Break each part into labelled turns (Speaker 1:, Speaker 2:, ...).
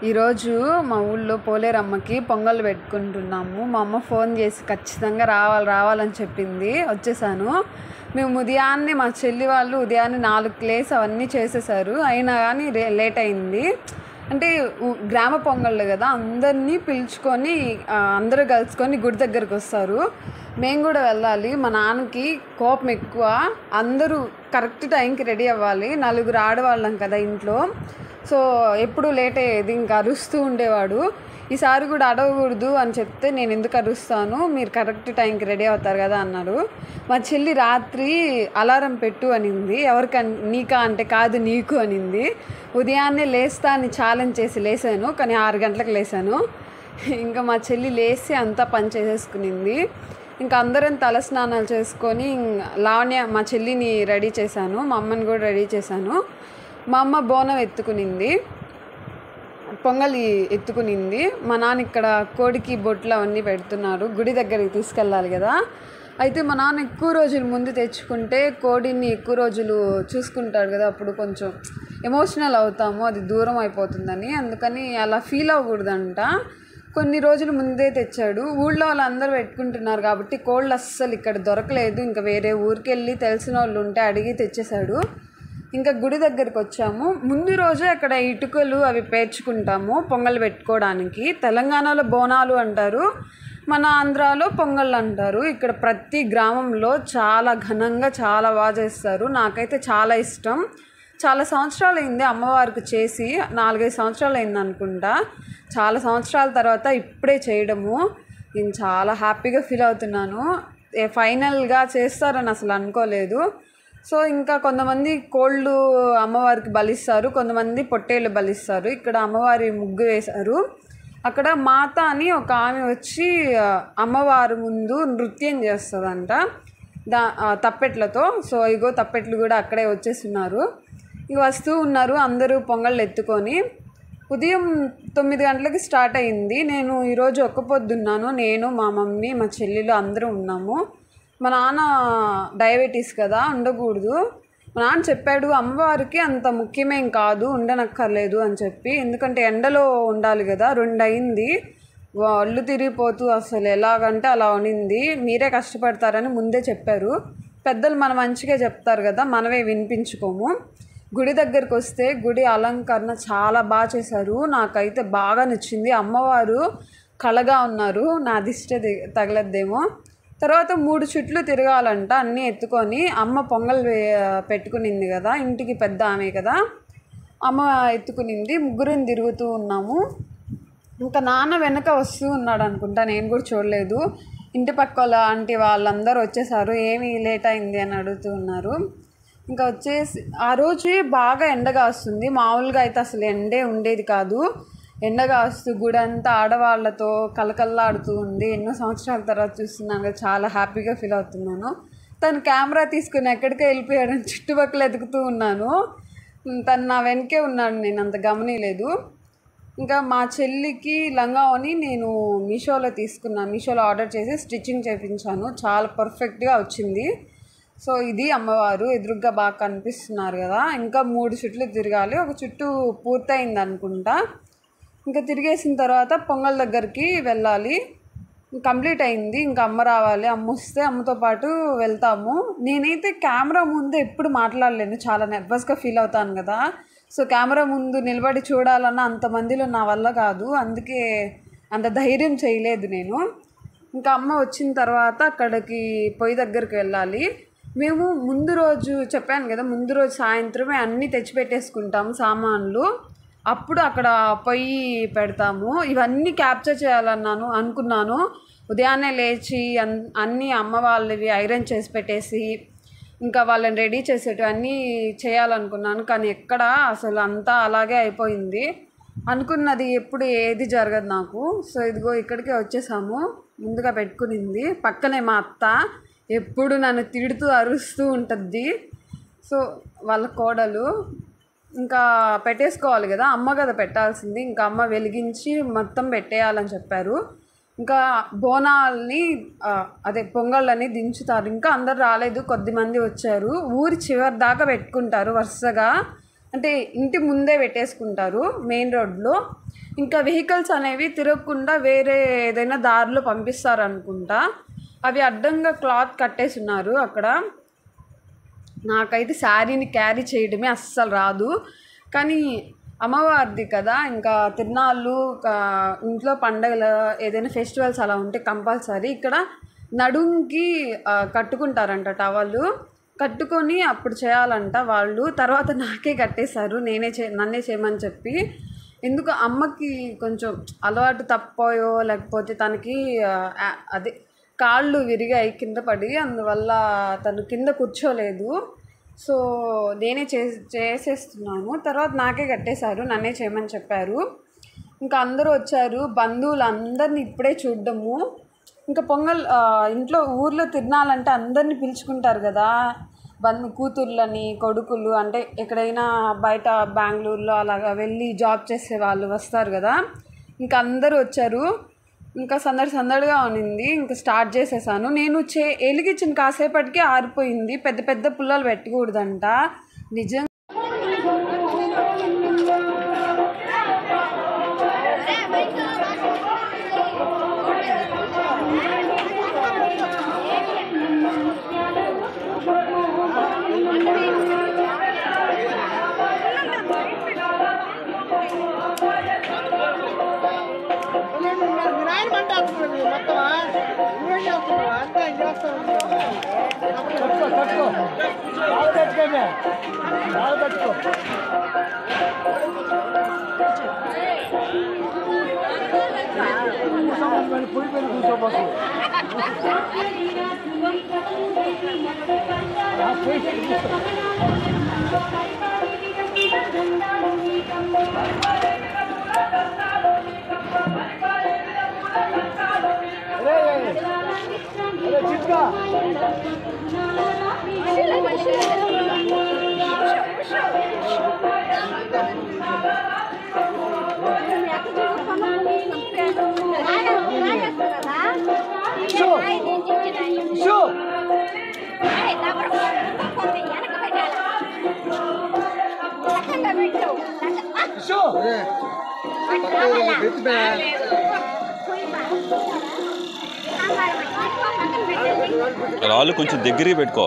Speaker 1: ఈరోజు మా ఊళ్ళో పోలేరమ్మకి పొంగల్ పెట్టుకుంటున్నాము. మా అమ్మ ఫోన్ చేసి ఖచ్చితంగా రావాలని చెప్పింది. వచ్చేసాను. మేము ఉదయాన్నే మా చెల్లి వాళ్ళు ఉదయాన్నే 4కి లేసి అవన్నీ చేసేసారు. అయినా కానీ లేట్ అయింది. అంటే గ్రామ పొంగళ్ళు కదా, అందరినీ పిలుచుకొని అందరూ కలుసుకొని గుడి దగ్గరికి వస్తారు. మేము కూడా వెళ్ళాలి. మా నాన్నకి కోపం ఎక్కువ. అందరూ కరెక్ట్ టైంకి రెడీ అవ్వాలి. 4 ఆడవాళ్ళం కదా ఇంట్లో. సో ఎప్పుడు లేట్ అయ్యేది, ఇంకా అరుస్తూ ఉండేవాడు. ఈసారి కూడా అడగకూడదు అని చెప్తే నేను ఎందుకు అరుస్తాను, మీరు కరెక్ట్ టైంకి రెడీ అవుతారు కదా అన్నారు. మా చెల్లి రాత్రి అలారం పెట్టు అనింది. నీకా అంటే కాదు నీకు అనింది. ఉదయాన్నే లేస్తా అని ఛాలెంజ్ చేసి లేసాను, కానీ 6 గంటలకు లేసాను. ఇంకా మా చెల్లి లేచి అంతా పని చేసేసుకునింది. ఇంకా అందరం తలస్నానాలు చేసుకొని లావణ్య మా చెల్లిని రెడీ చేశాను, మా అమ్మని కూడా రెడీ చేశాను. మా అమ్మ బోనం ఎత్తుకునింది, పొంగలి ఎత్తుకునింది. మా నాన్న ఇక్కడ కోడికి బొట్లు అవన్నీ పెడుతున్నారు, గుడి దగ్గరికి తీసుకెళ్ళాలి కదా. అయితే మా నాన్న ఎక్కువ రోజులు ముందు తెచ్చుకుంటే కోడిని ఎక్కువ రోజులు చూసుకుంటాడు కదా, అప్పుడు కొంచెం ఎమోషనల్ అవుతాము, అది దూరం అయిపోతుందని. అందుకని అలా ఫీల్ అవ్వకూడదంట. కొన్ని రోజులు ముందే తెచ్చాడు. ఊళ్ళో వాళ్ళందరూ పెట్టుకుంటున్నారు కాబట్టి కోళ్ళు అస్సలు ఇక్కడ దొరకలేదు. ఇంకా వేరే ఊరికి వెళ్ళి తెలిసిన వాళ్ళు ఉంటే అడిగి తెచ్చేశాడు. ఇంకా గుడి దగ్గరికి వచ్చాము. ముందు రోజే అక్కడ ఇటుకలు అవి పేర్చుకుంటాము పొంగల్ పెట్టుకోవడానికి. తెలంగాణలో బోనాలు అంటారు, మన ఆంధ్రాలో పొంగల్ అంటారు. ఇక్కడ ప్రతి గ్రామంలో చాలా ఘనంగా చాలా బాగా చేస్తారు. నాకైతే చాలా ఇష్టం. చాలా సంవత్సరాలు అయింది అమ్మవారికి చేసి, 4-5 సంవత్సరాలు అయింది అనుకుంటా. చాలా సంవత్సరాల తర్వాత ఇప్పుడే చేయడము. నేను చాలా హ్యాపీగా ఫీల్ అవుతున్నాను. ఫైనల్గా చేస్తారని అసలు అనుకోలేదు. సో ఇంకా కొంతమంది కోళ్ళు అమ్మవారికి బలిస్తారు, కొంతమంది పొట్టేళ్ళు బలిస్తారు. ఇక్కడ అమ్మవారి ముగ్గు వేశారు. అక్కడ మాత అని ఒక ఆమె వచ్చి అమ్మవారి ముందు నృత్యం చేస్తుందంట తప్పెట్లతో. సో ఇగో తప్పెట్లు కూడా అక్కడే వచ్చేస్తున్నారు. ఇక వస్తూ ఉన్నారు అందరూ పొంగళ్ళు ఎత్తుకొని. ఉదయం 9 గంటలకి స్టార్ట్ అయింది. నేను ఈరోజు ఒక్క పొద్దున్నాను. నేను, మా మమ్మీ, మా చెల్లెలు అందరూ ఉన్నాము. మా నాన్న డయాబెటీస్ కదా, ఉండకూడదు. మా నాన్న చెప్పాడు అమ్మవారికి అంత ముఖ్యమేం కాదు, ఉండనక్కర్లేదు అని చెప్పి. ఎందుకంటే ఎండలో ఉండాలి కదా. 2 అయింది, ఒళ్ళు తిరిగిపోతూ అసలు ఎలాగంటే అలా ఉనింది. మీరే కష్టపడతారని ముందే చెప్పారు. పెద్దలు మన మంచిగా చెప్తారు కదా, మనమే వినిపించుకోము. గుడి దగ్గరికి వస్తే గుడి అలంకరణ చాలా బాగా చేశారు. నాకైతే బాగా నచ్చింది. అమ్మవారు కళగా ఉన్నారు. నా దిష్టి తగలద్దేమో. తర్వాత 3 చుట్లు తిరగాలంట అన్నీ ఎత్తుకొని. అమ్మ పొంగల్ పెట్టుకునింది కదా, ఇంటికి పెద్ద ఆమె కదా, అమ్మ ఎత్తుకునింది. ముగ్గురిని తిరుగుతూ ఉన్నాము. ఇంకా నాన్న వెనక వస్తూ ఉన్నాడు అనుకుంటా, నేను కూడా చూడలేదు. ఇంటి పక్క ఆంటీ వాళ్ళందరూ వచ్చేసారు. ఏమి లేట్ అయింది అని అడుగుతూ ఉన్నారు. ఇంకా వచ్చేసి ఆ రోజు బాగా ఎండగా వస్తుంది. మామూలుగా అయితే అసలు ఎండే ఉండేది కాదు. ఎండగా వస్తూ గుడి అంతా ఆడవాళ్ళతో కలకల్లాడుతూ ఉంది. ఎన్నో సంవత్సరాల తర్వాత చూస్తున్నాను కదా, చాలా హ్యాపీగా ఫీల్ అవుతున్నాను. తను కెమెరా తీసుకుని ఎక్కడికో వెళ్ళిపోయాడని చుట్టుపక్కల ఎదుగుతూ ఉన్నాను. తను నా వెనకే ఉన్నాడు, నేను అంత గమనిలేదు. ఇంకా మా చెల్లికి లంగావని నేను మీషోలో తీసుకున్నాను. మీషోలో ఆర్డర్ చేసి స్టిచ్చింగ్ చేయించాను. చాలా పర్ఫెక్ట్గా వచ్చింది. సో ఇది అమ్మవారు ఎదురుగ్గా బాగా కనిపిస్తున్నారు కదా. ఇంకా 3 చుట్లు తిరగాలి. ఒక చుట్టూ పూర్తయింది అనుకుంటా. ఇంకా తిరిగేసిన తర్వాత పొంగల్ దగ్గరికి వెళ్ళాలి. కంప్లీట్ అయింది. ఇంకా అమ్మ రావాలి. అమ్మ వస్తే అమ్మతో పాటు వెళ్తాము. నేనైతే కెమెరా ముందు ఎప్పుడు మాట్లాడలేను, చాలా నర్వస్గా ఫీల్ అవుతాను కదా. సో కెమెరా ముందు నిలబడి చూడాలన్న అంతమందిలో నా వల్ల కాదు, అందుకే అంత ధైర్యం చేయలేదు నేను. ఇంకా అమ్మ వచ్చిన తర్వాత అక్కడికి పొయ్యి దగ్గరికి వెళ్ళాలి. మేము ముందు రోజు చెప్పాను కదా, ముందు రోజు సాయంత్రమే అన్నీ తెచ్చిపెట్టేసుకుంటాము సామాన్లు. అప్పుడు అక్కడ పొయ్యి పెడతాము. ఇవన్నీ క్యాప్చర్ చేయాలన్నాను అనుకున్నాను. ఉదయాన్నే లేచి అన్నీ అమ్మ వాళ్ళవి ఐరన్ చేసి పెట్టేసి ఇంకా వాళ్ళని రెడీ చేసేటివన్నీ చేయాలనుకున్నాను. కానీ ఎక్కడ అసలు అంతా అలాగే అయిపోయింది. అనుకున్నది ఎప్పుడు ఏది జరగదు నాకు. సో ఇదిగో ఇక్కడికే వచ్చేసాము. ముందుగా పెట్టుకునింది పక్కనే మా అత్త, ఎప్పుడు నన్ను తిడుతూ అరుస్తూ ఉంటుంది. సో వాళ్ళ కోడలు. ఇంకా పెట్టేసుకోవాలి కదా, అమ్మ కదా పెట్టాల్సింది. ఇంకా అమ్మ వెలిగించి మొత్తం పెట్టేయాలని చెప్పారు. ఇంకా బోనాల్ని అదే పొంగళ్ళని దించుతారు. ఇంకా అందరు రాలేదు, కొద్దిమంది వచ్చారు. ఊరి చివరి దాకా పెట్టుకుంటారు వరుసగా. అంటే ఇంటి ముందే పెట్టేసుకుంటారు మెయిన్ రోడ్లో. ఇంకా వెహికల్స్ అనేవి తిరగకుండా వేరే ఏదైనా దారిలో పంపిస్తారనుకుంటా. అవి అడ్డంగా క్లాత్ కట్టేసి ఉన్నారు అక్కడ. నాకైతే శారీని క్యారీ చేయడమే అస్సలు రాదు. కానీ అమ్మవారిది కదా, ఇంకా తిరునాళ్ళు, ఇంట్లో పండగలు, ఏదైనా ఫెస్టివల్స్ అలా ఉంటే కంపల్సరీ ఇక్కడ నడుంకి కట్టుకుంటారంట. టవలు కట్టుకొని అప్పుడు చేయాలంట వాళ్ళు. తర్వాత నాకే కట్టేశారు, నన్నే చేయమని చెప్పి. ఎందుకు అమ్మకి కొంచెం అలవాటు తప్పోయో లేకపోతే తనకి అదే కాళ్ళు విరిగాయి కింద పడి, అందువల్ల తను కింద కూర్చోలేదు. సో నేనే చేసేస్తున్నాను. తర్వాత నాకే కట్టేశారు, నన్నే చేయమని చెప్పారు. ఇంకా అందరూ వచ్చారు, బంధువులు అందరినీ ఇప్పుడే చూడడము. ఇంకా పొంగల్ ఇంట్లో ఊర్లో తిరణాలంటే అందరినీ పిలుచుకుంటారు కదా, కూతుర్లని, కొడుకులు, అంటే ఎక్కడైనా బయట బెంగళూరులో అలాగా వెళ్ళి జాబ్ చేసే వాళ్ళు వస్తారు కదా. ఇంకా అందరూ వచ్చారు, ఇంకా సందడిగా ఉన్నింది. ఇంకా స్టార్ట్ చేసేసాను నేను. ఎలిగించిన కాసేపటికి ఆరిపోయింది. పెద్ద పెద్ద పుల్లలు పెట్టకూడదంట నిజంగా.
Speaker 2: రాళ్ళు కొంచెం దగ్గరికి పెట్టుకో.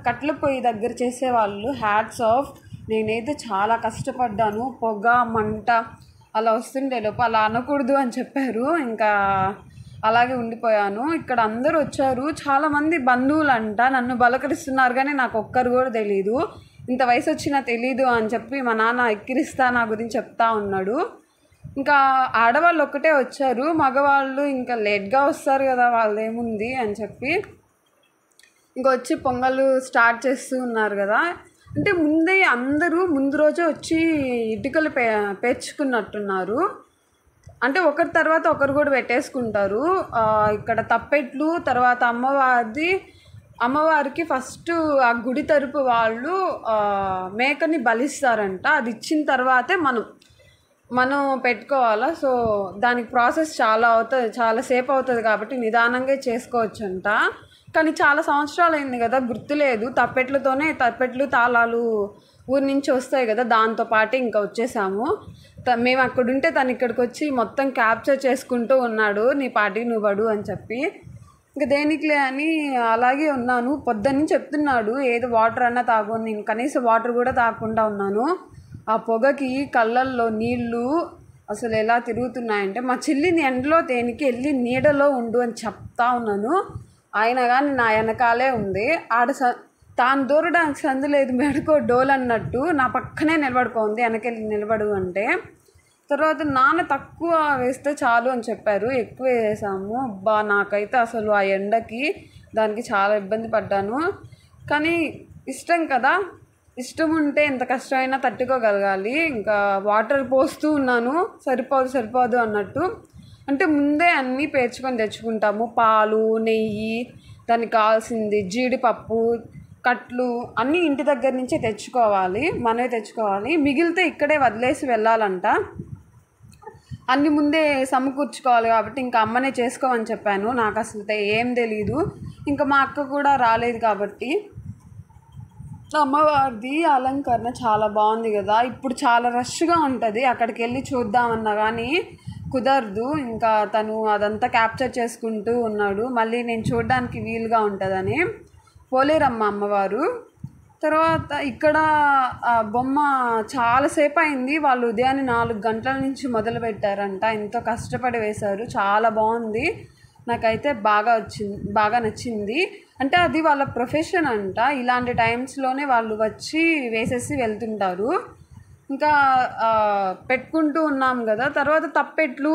Speaker 1: కట్ల పొయ్యి దగ్గర చేసేవాళ్ళు హ్యాట్స్ ఆఫ్. నేనైతే చాలా కష్టపడ్డాను. పొగ మంట అలా వస్తుండే లోపు అలా అనకూడదు అని చెప్పారు. ఇంకా అలాగే ఉండిపోయాను. ఇక్కడ అందరూ వచ్చారు, చాలామంది బంధువులు అంట. నన్ను బలకరిస్తున్నారు కానీ నాకు ఒక్కరు కూడా తెలీదు. ఇంత వయసు వచ్చినా తెలీదు అని చెప్పి మా నాన్న ఎక్కిరిస్తా నా గురించి చెప్తా ఉన్నాడు. ఇంకా ఆడవాళ్ళు ఒక్కటే వచ్చారు, మగవాళ్ళు ఇంకా లేట్గా వస్తారు కదా, వాళ్ళు ఏముంది అని చెప్పి ఇంకా వచ్చి పొంగల్ స్టార్ట్ చేస్తూ ఉన్నారు కదా. అంటే ముందే అందరూ ముందు రోజే వచ్చి ఇటుకలు పేర్చుకున్నట్టున్నారు. అంటే ఒకరి తర్వాత ఒకరు కూడా పెట్టేసుకుంటారు. ఇక్కడ తప్పెట్లు, తర్వాత అమ్మవారికి ఫస్ట్ ఆ గుడి తరపు వాళ్ళు మేకని బలిస్తారంట. అది ఇచ్చిన తర్వాతే మనం పెట్టుకోవాలా. సో దానికి ప్రాసెస్ చాలా సేపు అవుతుంది కాబట్టి నిదానంగా చేసుకోవచ్చంట. కానీ చాలా సంవత్సరాలు అయింది కదా, గుర్తులేదు. తప్పెట్లు తాళాలు ఊరి నుంచి వస్తాయి కదా, దాంతోపాటు ఇంకా వచ్చేసాము. మేము అక్కడుంటే తను ఇక్కడికి వచ్చి మొత్తం క్యాప్చర్ చేసుకుంటూ ఉన్నాడు, నీ పార్టీ నువ్వు పడు అని చెప్పి. ఇంకా దేనికిలే అని అలాగే ఉన్నాను. పొద్దున్నీ చెప్తున్నాడు ఏదో వాటర్ అన్నా తాగు. నేను కనీసం వాటర్ కూడా తాగకుండా ఉన్నాను. ఆ పొగకి కళ్ళల్లో నీళ్ళు అసలు ఎలా తిరుగుతున్నాయంటే, మా చెల్లిని ఎండలో దేనికి వెళ్ళి నీడలో ఉండు అని చెప్తా ఉన్నాను. అయినా కానీ నా వెనకాలే ఉంది. తాను దూరడానికి సందు లేదు, మెడకో డోల్ అన్నట్టు నా పక్కనే నిలబడుకోంది. వెనకెళ్ళి నిలబడు అంటే తర్వాత నాన్న తక్కువ వేస్తే చాలు అని చెప్పారు, ఎక్కువ వేసాము. నాకైతే అసలు ఆ ఎండకి దానికి చాలా ఇబ్బంది పడ్డాను. కానీ ఇష్టం కదా, ఇష్టం ఉంటే ఎంత కష్టమైనా తట్టుకోగలగాలి. ఇంకా వాటర్ పోస్తూ ఉన్నాను, సరిపోదు అన్నట్టు. అంటే ముందే అన్నీ పేర్చుకొని తెచ్చుకుంటాము, పాలు, నెయ్యి, దానికి కావాల్సింది జీడిపప్పు, కట్లు అన్నీ ఇంటి దగ్గర నుంచే మనమే తెచ్చుకోవాలి. మిగిలితే ఇక్కడే వదిలేసి వెళ్ళాలంట. అన్నీ ముందే సమకూర్చుకోవాలి కాబట్టి ఇంకా అమ్మనే చేసుకోమని చెప్పాను. నాకు అసలు ఏం తెలీదు. ఇంకా మా అక్క కూడా రాలేదు కాబట్టి. అమ్మవారిది అలంకరణ చాలా బాగుంది కదా. ఇప్పుడు చాలా రష్గా ఉంటుంది, అక్కడికి వెళ్ళి చూద్దామన్నా కానీ కుదరదు. ఇంకా తను అదంతా క్యాప్చర్ చేసుకుంటూ ఉన్నాడు, మళ్ళీ నేను చూడడానికి వీలుగా ఉంటుందని. పోలేరమ్మ అమ్మవారు. తర్వాత ఇక్కడ బొమ్మ చాలాసేపు అయింది. వాళ్ళు ఉదయాన్నే 4 గంటల నుంచి మొదలు పెట్టారంట. ఎంతో కష్టపడి వేశారు, చాలా బాగుంది. నాకైతే బాగా నచ్చింది. అంటే అది వాళ్ళ ప్రొఫెషన్ అంట. ఇలాంటి టైమ్స్లోనే వాళ్ళు వచ్చి వేసేసి వెళ్తుంటారు. ఇంకా పెట్టుకుంటూ ఉన్నాం కదా. తర్వాత తప్పెట్లు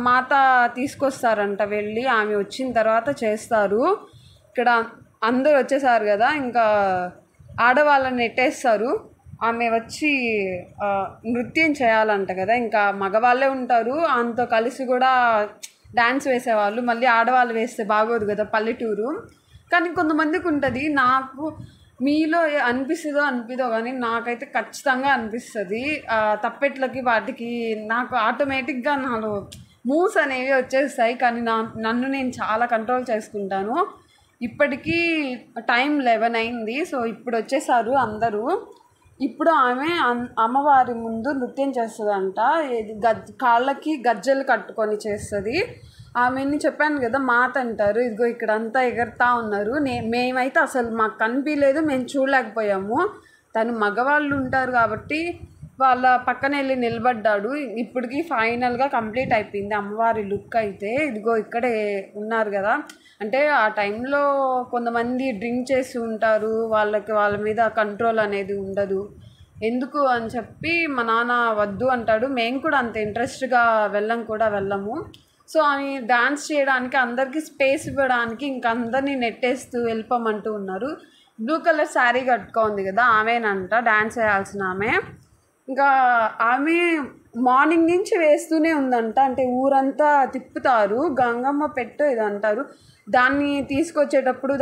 Speaker 1: మాత తీసుకొస్తారంట వెళ్ళి, ఆమె వచ్చిన తర్వాత చేస్తారు. ఇక్కడ అందరూ వచ్చేసారు కదా, ఇంకా ఆడవాళ్ళని నెట్టేస్తారు. ఆమె వచ్చి నృత్యం చేయాలంట కదా, ఇంకా మగవాళ్ళే ఉంటారు. ఆమెతో కలిసి కూడా డ్యాన్స్ వేసేవాళ్ళు. మళ్ళీ ఆడవాళ్ళు వేస్తే బాగోదు కదా, పల్లెటూరు. కానీ కొంతమందికి ఉంటుంది, నాకు మీలో అనిపిస్తుందో కానీ నాకైతే ఖచ్చితంగా అనిపిస్తుంది. తప్పెట్లకి వాటికి నాకు ఆటోమేటిక్గా నాలో మూవ్స్ అనేవి వచ్చేస్తాయి. కానీ నన్ను నేను చాలా కంట్రోల్ చేసుకుంటాను. ఇప్పటికీ టైం 11 అయింది. సో ఇప్పుడు వచ్చేసారు అందరూ. ఇప్పుడు ఆమె అమ్మవారి ముందు నృత్యం చేస్తుందంట. కాళ్ళకి గజ్జలు కట్టుకొని చేస్తుంది. ఆమెని చెప్పాను కదా మాత అంటారు. ఇదిగో ఇక్కడంతా ఎగరుతా ఉన్నారు. మేమైతే అసలు మాకు కనిపించలేదు, మేము చూడలేకపోయాము. తను మగవాళ్ళు ఉంటారు కాబట్టి వాళ్ళ పక్కన వెళ్ళి నిలబడ్డాడు. ఇప్పటికి ఫైనల్గా కంప్లీట్ అయిపోయింది అమ్మవారి లుక్ అయితే. ఇదిగో ఇక్కడే ఉన్నారు కదా. అంటే ఆ టైంలో కొంతమంది డ్రింక్ చేసి ఉంటారు, వాళ్ళ మీద కంట్రోల్ అనేది ఉండదు. ఎందుకు అని చెప్పి మా నాన్న వద్దు అంటాడు. మేము కూడా అంత ఇంట్రెస్ట్గా వెళ్ళము. సో ఆమె డాన్స్ చేయడానికి అందరికీ స్పేస్ ఇవ్వడానికి ఇంక అందరినీ నెట్టేస్తూ వెళ్ళిపోమంటూ ఉన్నారు. బ్లూ కలర్ శారీ కట్టుకోంది కదా, ఆమెనంట డాన్స్ వేయాల్సిన ఆమె. ఇంకా ఆమె మార్నింగ్ నుంచి వేస్తూనే ఉందంట. అంటే ఊరంతా తిప్పుతారు, గంగమ్మ పెట్టు ఇది అంటారు. దాన్ని తీసుకొచ్చేటప్పుడు